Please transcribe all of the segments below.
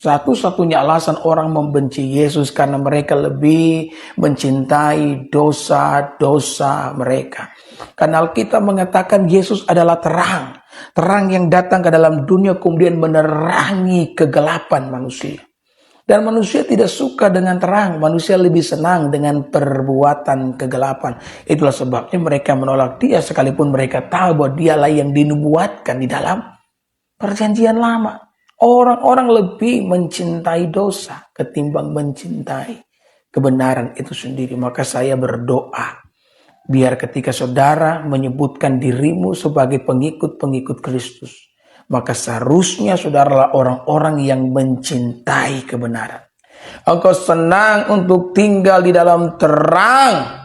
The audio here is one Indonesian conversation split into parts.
Satu-satunya alasan orang membenci Yesus karena mereka lebih mencintai dosa-dosa mereka. Karena Alkitab mengatakan Yesus adalah terang. Terang yang datang ke dalam dunia kemudian menerangi kegelapan manusia. Dan manusia tidak suka dengan terang. Manusia lebih senang dengan perbuatan kegelapan. Itulah sebabnya mereka menolak dia sekalipun mereka tahu bahwa dialah yang dinubuatkan di dalam perjanjian lama. Orang-orang lebih mencintai dosa ketimbang mencintai kebenaran itu sendiri. Maka saya berdoa, biar ketika saudara menyebutkan dirimu sebagai pengikut-pengikut Kristus, maka seharusnya saudara adalah orang-orang yang mencintai kebenaran. Engkau senang untuk tinggal di dalam terang.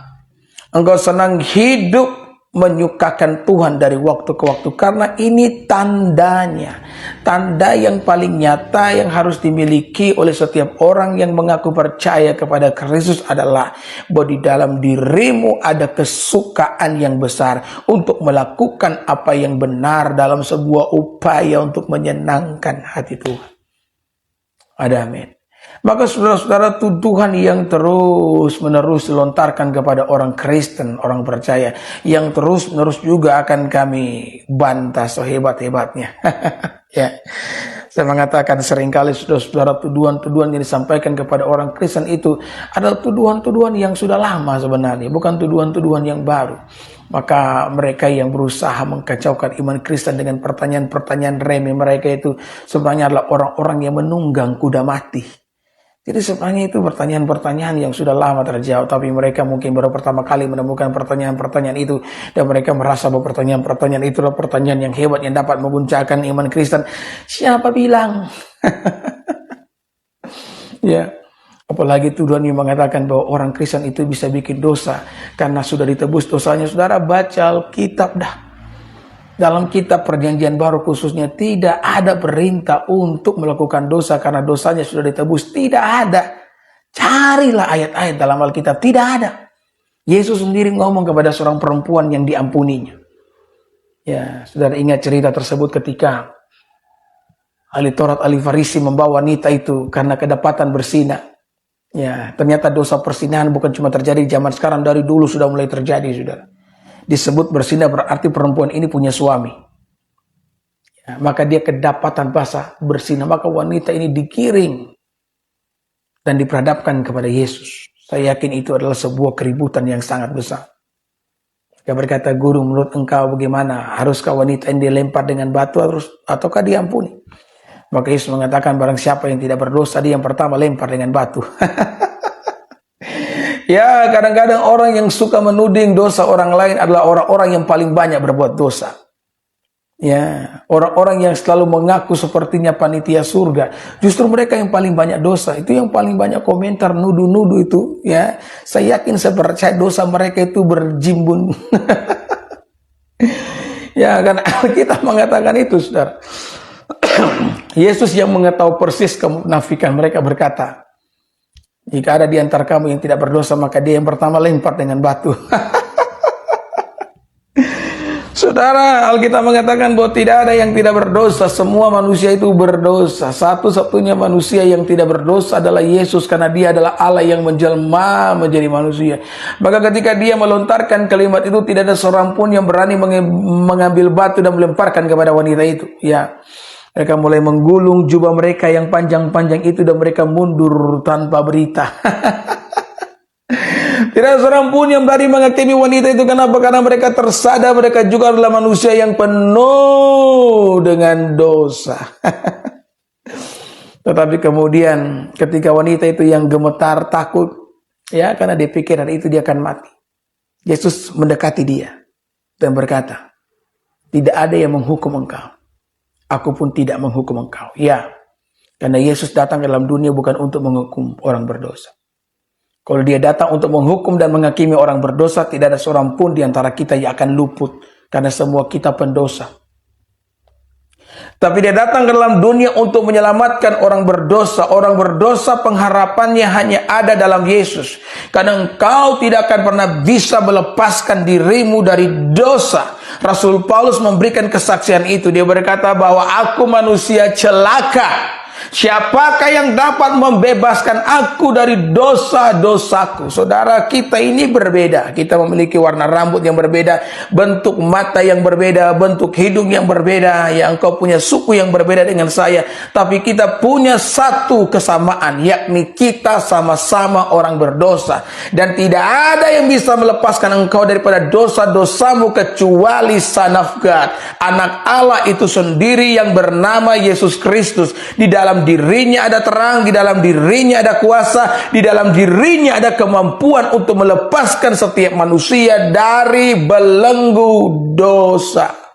Engkau senang hidup menyukakan Tuhan dari waktu ke waktu. Karena ini tandanya. Tanda yang paling nyata yang harus dimiliki oleh setiap orang yang mengaku percaya kepada Kristus adalah bahwa di dalam dirimu ada kesukaan yang besar untuk melakukan apa yang benar dalam sebuah upaya untuk menyenangkan hati Tuhan. Ada amin. Maka saudara-saudara, tuduhan yang terus-menerus dilontarkan kepada orang Kristen, orang percaya, yang terus-menerus juga akan kami bantah sehebat-hebatnya. Ya, saya mengatakan seringkali saudara-saudara, tuduhan-tuduhan yang disampaikan kepada orang Kristen itu adalah tuduhan-tuduhan yang sudah lama sebenarnya, bukan tuduhan-tuduhan yang baru. Maka mereka yang berusaha mengkacaukan iman Kristen dengan pertanyaan-pertanyaan remeh mereka itu sebenarnya adalah orang-orang yang menunggang kuda mati. Jadi sebenarnya itu pertanyaan-pertanyaan yang sudah lama terjawab, tapi mereka mungkin baru pertama kali menemukan pertanyaan-pertanyaan itu, dan mereka merasa bahwa pertanyaan-pertanyaan itulah pertanyaan yang hebat yang dapat mengguncangkan iman Kristen. Siapa bilang? Ya, apalagi tuduhan yang mengatakan bahwa orang Kristen itu bisa bikin dosa karena sudah ditebus dosanya. Saudara, baca Alkitab dah. Dalam kitab perjanjian baru khususnya tidak ada perintah untuk melakukan dosa karena dosanya sudah ditebus. Tidak ada. Carilah ayat-ayat dalam Alkitab. Tidak ada. Yesus sendiri ngomong kepada seorang perempuan yang diampuninya. Ya, saudara ingat cerita tersebut ketika ahli Taurat, ahli Farisi membawa wanita itu karena kedapatan berzina. Ya, ternyata dosa perzinahan bukan cuma terjadi di zaman sekarang, dari dulu sudah mulai terjadi, saudara. Disebut berzina berarti perempuan ini punya suami. Ya, maka dia kedapatan basah berzina. Maka wanita ini dikiring dan diperhadapkan kepada Yesus. Saya yakin itu adalah sebuah keributan yang sangat besar. Dia berkata, "Guru, menurut engkau bagaimana? Haruskah wanita ini dilempar dengan batu ataukah diampuni?" Maka Yesus mengatakan, barang siapa yang tidak berdosa, dia yang pertama lempar dengan batu. Ya, kadang-kadang orang yang suka menuding dosa orang lain adalah orang-orang yang paling banyak berbuat dosa. Ya, orang-orang yang selalu mengaku sepertinya panitia surga, justru mereka yang paling banyak dosa. Itu yang paling banyak komentar nuduh-nuduh itu. Ya, saya yakin, saya percaya dosa mereka itu berjimbun. Ya, kan kita mengatakan itu, saudara. Yesus yang mengetahui persis kemunafikan mereka berkata, jika ada di antara kamu yang tidak berdosa, maka dia yang pertama lempar dengan batu. Saudara, Alkitab mengatakan bahwa tidak ada yang tidak berdosa. Semua manusia itu berdosa. Satu-satunya manusia yang tidak berdosa adalah Yesus, karena dia adalah Allah yang menjelma menjadi manusia. Maka ketika dia melontarkan kalimat itu, tidak ada seorang pun yang berani mengambil batu dan melemparkan kepada wanita itu. Ya. Mereka mulai menggulung jubah mereka yang panjang-panjang itu dan mereka mundur tanpa berita. Tidak seorang pun yang berani menghakimi wanita itu. Kenapa? Karena mereka tersadar mereka juga adalah manusia yang penuh dengan dosa. Tetapi kemudian ketika wanita itu yang gemetar, takut, ya, karena dia pikir hari itu dia akan mati, Yesus mendekati dia dan berkata, tidak ada yang menghukum engkau. Aku pun tidak menghukum engkau. Ya, karena Yesus datang ke dalam dunia bukan untuk menghukum orang berdosa. Kalau dia datang untuk menghukum dan menghakimi orang berdosa, tidak ada seorang pun di antara kita yang akan luput. Karena semua kita pendosa. Tapi dia datang ke dalam dunia untuk menyelamatkan orang berdosa. Orang berdosa pengharapannya hanya ada dalam Yesus. Karena engkau tidak akan pernah bisa melepaskan dirimu dari dosa. Rasul Paulus memberikan kesaksian itu. Dia berkata bahwa aku manusia celaka. Siapakah yang dapat membebaskan aku dari dosa-dosaku? Saudara, kita ini berbeda. Kita memiliki warna rambut yang berbeda, bentuk mata yang berbeda, bentuk hidung yang berbeda. Ya, engkau punya suku yang berbeda dengan saya. Tapi kita punya satu kesamaan, yakni kita sama-sama orang berdosa. Dan tidak ada yang bisa melepaskan engkau daripada dosa-dosamu kecuali Son of God, anak Allah itu sendiri yang bernama Yesus Kristus. Di dalam dirinya ada terang, di dalam dirinya ada kuasa, di dalam dirinya ada kemampuan untuk melepaskan setiap manusia dari belenggu dosa.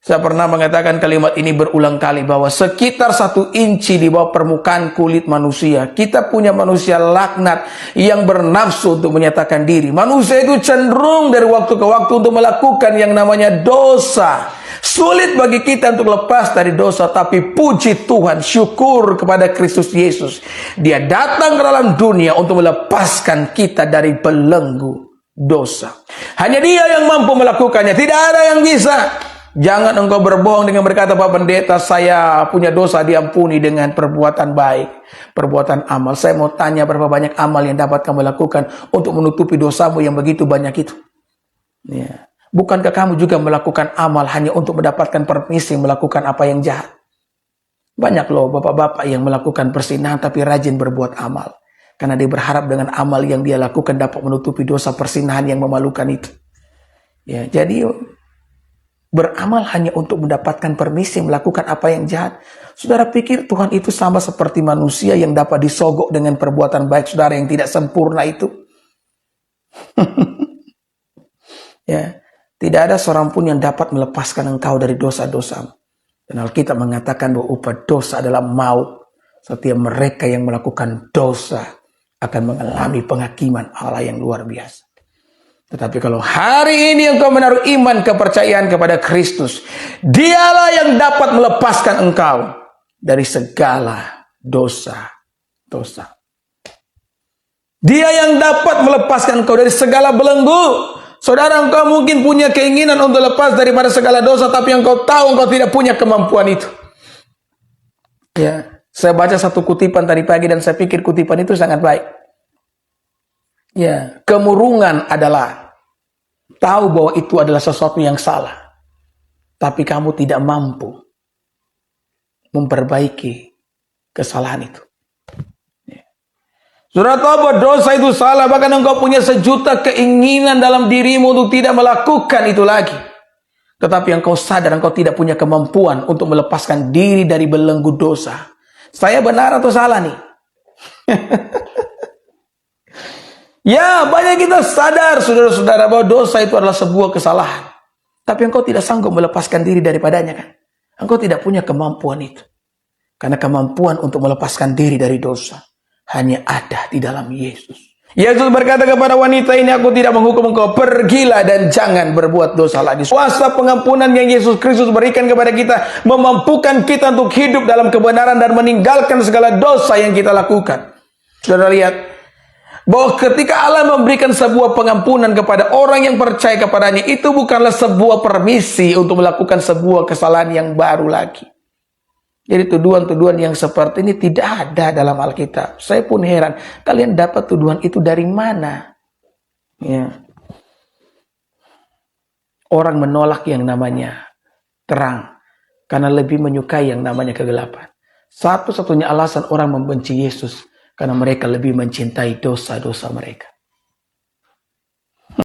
Saya pernah mengatakan kalimat ini berulang kali, bahwa sekitar 1 inci di bawah permukaan kulit manusia, kita punya manusia laknat yang bernafsu untuk menyatakan diri. Manusia itu cenderung dari waktu ke waktu untuk melakukan yang namanya dosa. Sulit bagi kita untuk lepas dari dosa, tapi puji Tuhan, syukur kepada Kristus Yesus. Dia datang ke dalam dunia untuk melepaskan kita dari belenggu dosa. Hanya Dia yang mampu melakukannya, tidak ada yang bisa. Jangan engkau berbohong dengan berkata, Pak Pendeta, saya punya dosa diampuni dengan perbuatan baik, perbuatan amal. Saya mau tanya, berapa banyak amal yang dapat kamu lakukan untuk menutupi dosamu yang begitu banyak itu? Ya. Bukankah kamu juga melakukan amal hanya untuk mendapatkan permisi melakukan apa yang jahat? Banyak loh bapak-bapak yang melakukan persinahan tapi rajin berbuat amal, karena dia berharap dengan amal yang dia lakukan dapat menutupi dosa persinahan yang memalukan itu. Ya, jadi beramal hanya untuk mendapatkan permisi melakukan apa yang jahat. Saudara pikir Tuhan itu sama seperti manusia yang dapat disogok dengan perbuatan baik saudara yang tidak sempurna itu? Ya, tidak ada seorang pun yang dapat melepaskan engkau dari dosa-dosamu. Dan Alkitab mengatakan bahwa upah dosa adalah maut. Setiap mereka yang melakukan dosa akan mengalami penghakiman Allah yang luar biasa. Tetapi kalau hari ini engkau menaruh iman kepercayaan kepada Kristus, Dialah yang dapat melepaskan engkau dari segala dosa-dosa. Dia yang dapat melepaskan engkau dari segala belenggu. Saudara, engkau mungkin punya keinginan untuk lepas daripada segala dosa, tapi engkau tahu engkau tidak punya kemampuan itu. Ya, saya baca satu kutipan tadi pagi dan saya pikir kutipan itu sangat baik. Ya, kemurungan adalah tahu bahwa itu adalah sesuatu yang salah, tapi kamu tidak mampu memperbaiki kesalahan itu. Saudara tahu bahwa dosa itu salah, bahkan engkau punya sejuta keinginan dalam dirimu untuk tidak melakukan itu lagi. Tetapi engkau sadar engkau tidak punya kemampuan untuk melepaskan diri dari belenggu dosa. Saya benar atau salah nih? Ya, banyak kita sadar, saudara-saudara, bahwa dosa itu adalah sebuah kesalahan. Tapi engkau tidak sanggup melepaskan diri daripadanya, kan? Engkau tidak punya kemampuan itu. Karena kemampuan untuk melepaskan diri dari dosa hanya ada di dalam Yesus. Yesus berkata kepada wanita ini, aku tidak menghukum engkau, pergilah dan jangan berbuat dosa lagi. Kuasa pengampunan yang Yesus Kristus berikan kepada kita memampukan kita untuk hidup dalam kebenaran dan meninggalkan segala dosa yang kita lakukan. Saudara lihat, bahwa ketika Allah memberikan sebuah pengampunan kepada orang yang percaya kepadanya, itu bukanlah sebuah permisi untuk melakukan sebuah kesalahan yang baru lagi. Jadi tuduhan-tuduhan yang seperti ini tidak ada dalam Alkitab. Saya pun heran, kalian dapat tuduhan itu dari mana? Ya. Orang menolak yang namanya terang karena lebih menyukai yang namanya kegelapan. Satu-satunya alasan orang membenci Yesus karena mereka lebih mencintai dosa-dosa mereka.